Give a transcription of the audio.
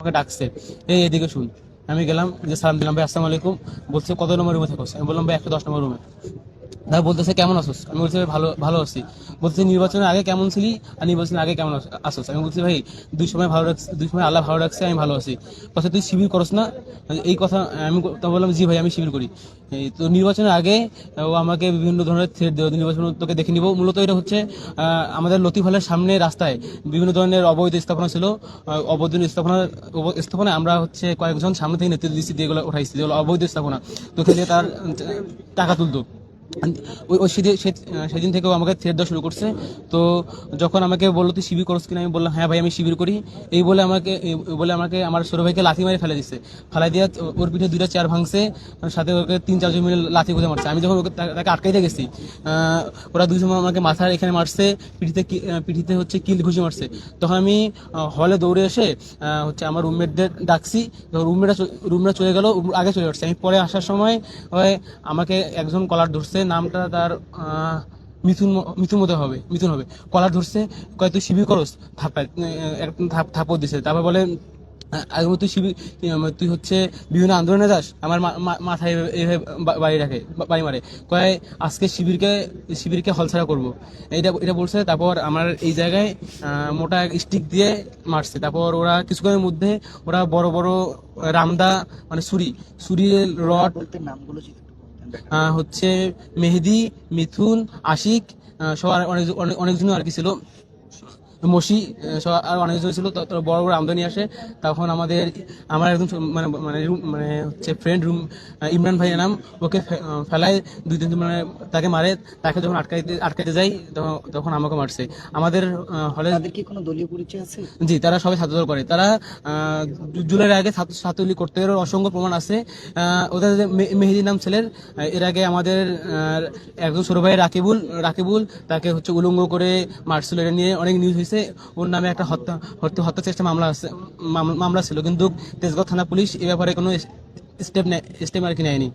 আমাকে ডাকছে, এই এদিকে শুন। আমি গেলাম, যে সালাম দিলাম, ভাই আসসালামু আলাইকুম। বলছে কত নম্বর রুমে থাকো? আমি বললাম ভাই 110 নম্বর রুমে। তারপর বলতেছে কেমন আছোস? আমি বলছি ভাই ভালো ভালো আছি। বলছে নির্বাচনের আগে কেমন ছিলি আর নির্বাচনের আগে কেমন আছোস? আমি বলছি ভাই দুই সময় ভালো রাখছে, দুই সময় আল্লাহ ভালো রাখছে, আমি ভালো আছি। কথা তুই শিবির করস না? এই কথা আমি তো বললাম জি ভাই আমি শিবির করি। এই তো নির্বাচনের আগে ও আমাকে বিভিন্ন ধরনের থ্রেট দেওয়া, নির্বাচন তোকে দেখে নিব। মূলত এটা হচ্ছে আমাদের লতিফ হলের সামনে রাস্তায় বিভিন্ন ধরনের অবৈধ স্থাপনা ছিল। অবৈধ স্থাপনা আমরা হচ্ছে কয়েকজন সামনে থেকে নেতৃত্ব দিচ্ছি, যেগুলো উঠাইছি, যেগুলো অবৈধ স্থাপনা। তো খেলে তার টাকা তুলতো। ওই সেদিন থেকেও আমাকে থ্রেট দেওয়া শুরু করছে। তো যখন আমাকে বললো তুই শিবির করছ কিনা, আমি বললাম হ্যাঁ ভাই আমি শিবির করি। এই বলে আমাকে আমার ছোট ভাইকে লাথি মারি ফেলে দিচ্ছে। ফেলাই দিয়ে ওর পিঠে 2টা চেয়ার ভাঙছে, সাথে ওকে 3-4 জন মিলে লাথি গুঁজে মারছে। আমি যখন ওকে তাকে আটকাইতে গেছি, ওরা দুজন আমাকে মাথার এখানে মারছে, পিঠিতে হচ্ছে কিল ঘুষি মারছে। তখন আমি হলে দৌড়ে এসে হচ্ছে আমার রুমমেটদের ডাকছি। রুমমেটরা চলে গেল, আগে চলে আসছে। আমি পরে আসার সময় আমাকে একজন কলার ধরছে, নামটা তার মিথুন মিথুন হবে। কলার ধরছে, কয় তুই শিবির করস, থাপ্পড় দিছে। তারপর বলে আগে তুই হচ্ছে বিভিন্ন আন্দোলনে যাস, আমার মাথায় এইভাবে বাড়ি মারে। কয় আজকে শিবিরকে হলছাড়া করবো, এটা এটা বলছে। তারপর আমার এই জায়গায় মোটা স্টিক দিয়ে মারছে। তারপর ওরা কিছুক্ষণের মধ্যে ওরা বড় বড় রামদা, মানে ছুরি রড, হচ্ছে মেহেদি, মিথুন, আশিক, সব অনেকজন আর কি ছিল, মসি, আর অনেকজন ছিল। বড় বড় আমদানি আসে। তখন আমার একদম মানে হচ্ছে ফ্রেন্ড ইমরান ভাইয়ের নাম, ওকে ফেলায় 2-3 মানে তাকে মারে। তাকে যখন আটকাইতে যাই তখন আমাকে মারছে। আমাদের হলে কি কোনো দলীয় পরিচয় আছে? জি, তারা সবাই ছাত্রদল করে। তারা জুলাইয়ের আগে ছাত্রলীগ করতে, এর অসংখ্য প্রমাণ আছে। ওদের যে মেহেদি নাম ছেলের, এর আগে আমাদের একজন ছোট ভাই রাকিবুল তাকে হচ্ছে উলঙ্গ করে মারছিল। এটা নিয়ে অনেক নিউজ হয়েছে। ওর নামে একটা হত্যা চেষ্টা মামলা ছিল, কিন্তু তেজগাঁও থানা পুলিশ এ ব্যাপারে কোনো স্টেপ আর কি নেয়নি।